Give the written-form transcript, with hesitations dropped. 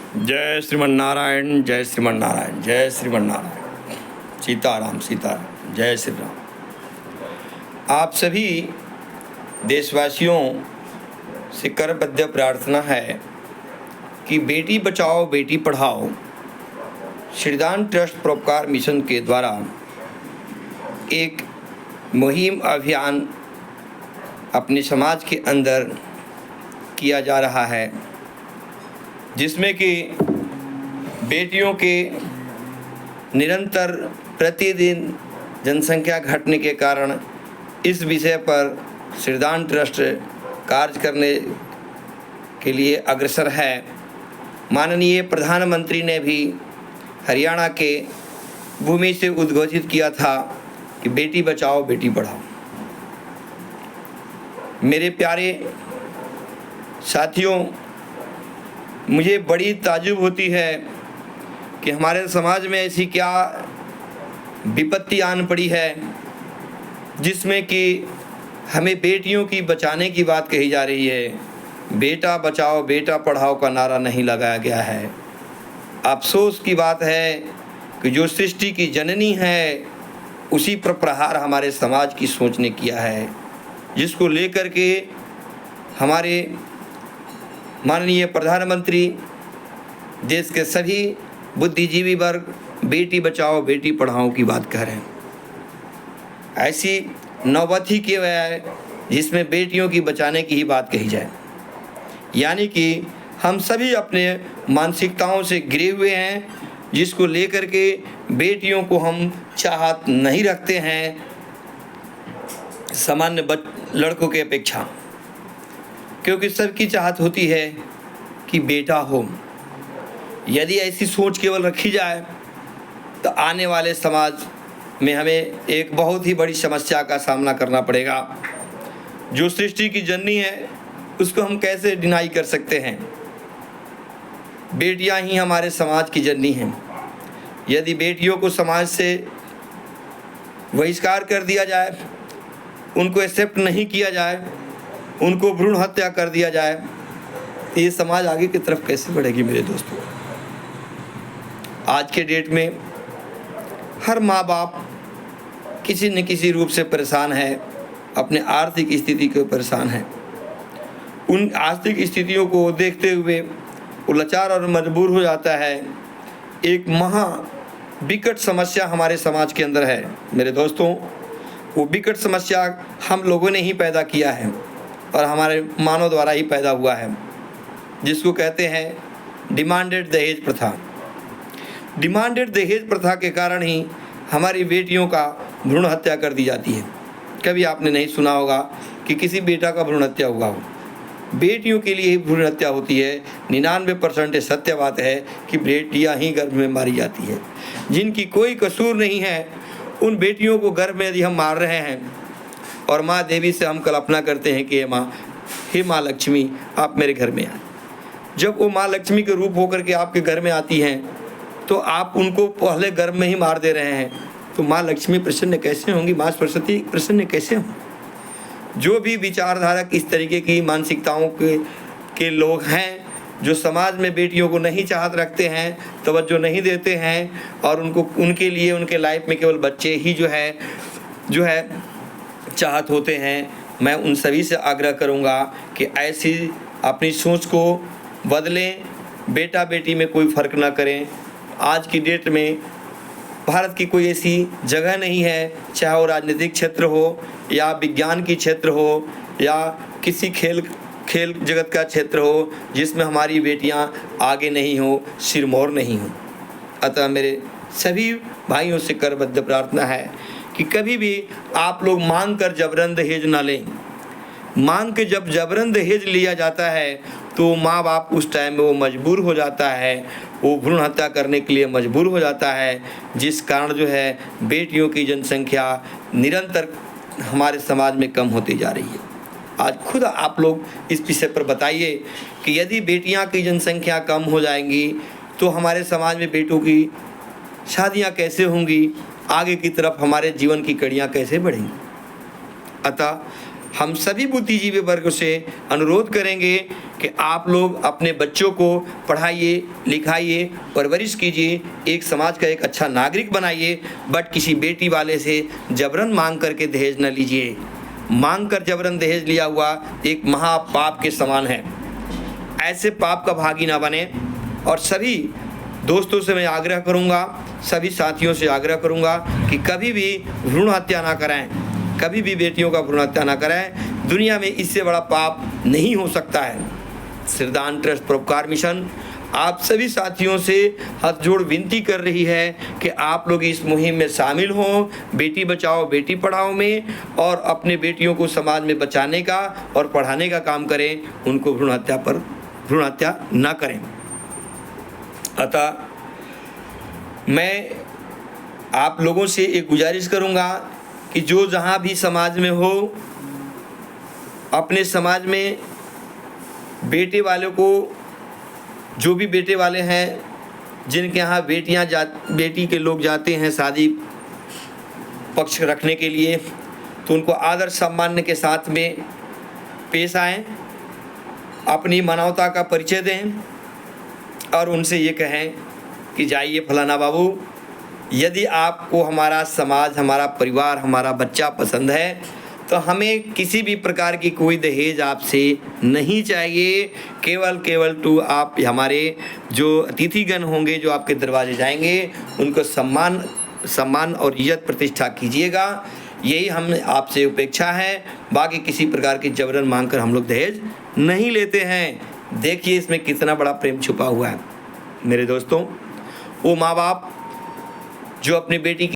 जय श्रीमन नारायण, जय श्रीमन नारायण, जय श्रीमन नारायण। सीताराम सीताराम, जय श्री राम। आप सभी देशवासियों से करबद्ध प्रार्थना है कि बेटी बचाओ बेटी पढ़ाओ श्रीदान ट्रस्ट परोपकार मिशन के द्वारा एक मुहिम अभियान अपने समाज के अंदर किया जा रहा है, जिसमें कि बेटियों के निरंतर प्रतिदिन जनसंख्या घटने के कारण इस विषय पर श्रीदान ट्रस्ट कार्य करने के लिए अग्रसर है। माननीय प्रधानमंत्री ने भी हरियाणा के भूमि से उद्घोषित किया था कि बेटी बचाओ बेटी पढ़ाओ। मेरे प्यारे साथियों, मुझे बड़ी ताज्जुब होती है कि हमारे समाज में ऐसी क्या विपत्ति आन पड़ी है जिसमें कि हमें बेटियों की बचाने की बात कही जा रही है। बेटा बचाओ बेटा पढ़ाओ का नारा नहीं लगाया गया है। अफसोस की बात है कि जो सृष्टि की जननी है उसी पर प्रहार हमारे समाज की सोच ने किया है, जिसको लेकर के हमारे माननीय प्रधानमंत्री देश के सभी बुद्धिजीवी वर्ग बेटी बचाओ बेटी पढ़ाओ की बात कह रहे हैं। ऐसी नौबत ही क्यों है जिसमें बेटियों की बचाने की ही बात कही जाए। यानी कि हम सभी अपने मानसिकताओं से घिरे हुए हैं, जिसको लेकर के बेटियों को हम चाहत नहीं रखते हैं सामान्य लड़कों की अपेक्षा, क्योंकि सबकी चाहत होती है कि बेटा हो। यदि ऐसी सोच केवल रखी जाए तो आने वाले समाज में हमें एक बहुत ही बड़ी समस्या का सामना करना पड़ेगा। जो सृष्टि की जननी है उसको हम कैसे डिनाई कर सकते हैं। बेटियां ही हमारे समाज की जननी हैं। यदि बेटियों को समाज से बहिष्कार कर दिया जाए, उनको एक्सेप्ट नहीं किया जाए, उनको भ्रूण हत्या कर दिया जाए, तो ये समाज आगे की तरफ कैसे बढ़ेगी। मेरे दोस्तों, आज के डेट में हर माँ बाप किसी न किसी रूप से परेशान है, अपने आर्थिक स्थिति को परेशान है। उन आर्थिक स्थितियों को देखते हुए वो लाचार और मजबूर हो जाता है। एक महा विकट समस्या हमारे समाज के अंदर है। मेरे दोस्तों, वो विकट समस्या हम लोगों ने ही पैदा किया है और हमारे मानव द्वारा ही पैदा हुआ है, जिसको कहते हैं डिमांडेड दहेज प्रथा। डिमांडेड दहेज प्रथा के कारण ही हमारी बेटियों का भ्रूण हत्या कर दी जाती है। कभी आपने नहीं सुना होगा कि किसी बेटा का भ्रूण हत्या हुआ हो। बेटियों के लिए ही भ्रूण हत्या होती है। 99% सत्य बात है कि बेटियां ही गर्भ में मारी जाती है, जिनकी कोई कसूर नहीं है। उन बेटियों को गर्भ में यदि हम मार रहे हैं और माँ देवी से हम कल्पना करते हैं कि हे माँ लक्ष्मी आप मेरे घर में आए। जब वो माँ लक्ष्मी के रूप होकर के आपके घर में आती हैं तो आप उनको पहले गर्भ में ही मार दे रहे हैं, तो माँ लक्ष्मी प्रसन्न कैसे होंगी, माँ सरस्वती प्रसन्न कैसे हों। जो भी विचारधारक इस तरीके की मानसिकताओं के लोग हैं, जो समाज में बेटियों को नहीं चाहत रखते हैं, तवज्जो नहीं देते हैं और उनके लिए उनके लाइफ में केवल बच्चे ही जो है चाहत होते हैं, मैं उन सभी से आग्रह करूंगा कि ऐसी अपनी सोच को बदलें। बेटा बेटी में कोई फ़र्क ना करें। आज की डेट में भारत की कोई ऐसी जगह नहीं है, चाहे वो राजनीतिक क्षेत्र हो या विज्ञान की क्षेत्र हो या किसी खेल जगत का क्षेत्र हो, जिसमें हमारी बेटियां आगे नहीं हो, सिरमौर नहीं हो। अतः मेरे सभी भाइयों से करबद्ध प्रार्थना है कि कभी भी आप लोग मांग कर जबरन दहेज ना लें। मांग के जब जबरन दहेज लिया जाता है तो माँ बाप उस टाइम में वो मजबूर हो जाता है, वो भ्रूण हत्या करने के लिए मजबूर हो जाता है, जिस कारण जो है बेटियों की जनसंख्या निरंतर हमारे समाज में कम होती जा रही है। आज खुद आप लोग इस विषय पर बताइए कि यदि बेटियां की जनसंख्या कम हो जाएंगी तो हमारे समाज में बेटों की शादियां कैसे होंगी, आगे की तरफ हमारे जीवन की कड़ियां कैसे बढ़ेंगी। अतः हम सभी बुद्धिजीवी वर्ग से अनुरोध करेंगे कि आप लोग अपने बच्चों को पढ़ाइए, लिखाइए, परवरिश कीजिए, एक समाज का एक अच्छा नागरिक बनाइए, बट किसी बेटी वाले से जबरन मांग करके दहेज न लीजिए। मांग कर जबरन दहेज लिया हुआ एक महापाप के समान है। ऐसे पाप का भागी ना बने। और सभी दोस्तों से मैं आग्रह करूंगा, सभी साथियों से आग्रह करूंगा कि कभी भी भ्रूण हत्या ना करें, कभी भी बेटियों का भ्रूण हत्या ना करें। दुनिया में इससे बड़ा पाप नहीं हो सकता है। श्रद्धान ट्रस्ट परोपकार मिशन आप सभी साथियों से हाथ जोड़ विनती कर रही है कि आप लोग इस मुहिम में शामिल हों, बेटी बचाओ बेटी पढ़ाओ में, और अपने बेटियों को समाज में बचाने का और पढ़ाने का काम करें, उनको भ्रूण हत्या ना करें। अतः मैं आप लोगों से एक गुजारिश करूंगा कि जो जहां भी समाज में हो, अपने समाज में बेटे वालों को, जो भी बेटे वाले हैं जिनके यहाँ बेटी के लोग जाते हैं शादी पक्ष रखने के लिए, तो उनको आदर सम्मान के साथ में पेश आएं, अपनी मानवता का परिचय दें और उनसे ये कहें कि जाइए फलाना बाबू, यदि आपको हमारा समाज, हमारा परिवार, हमारा बच्चा पसंद है तो हमें किसी भी प्रकार की कोई दहेज आपसे नहीं चाहिए। केवल टू आप हमारे जो अतिथिगण होंगे, जो आपके दरवाजे जाएंगे, उनको सम्मान और इज्जत प्रतिष्ठा कीजिएगा। यही हम आपसे अपेक्षा है। बाकी किसी प्रकार की जबरन मांग कर हम लोग दहेज नहीं लेते हैं। देखिए इसमें कितना बड़ा प्रेम छुपा हुआ है। मेरे दोस्तों, वो माँ बाप जो अपनी बेटी की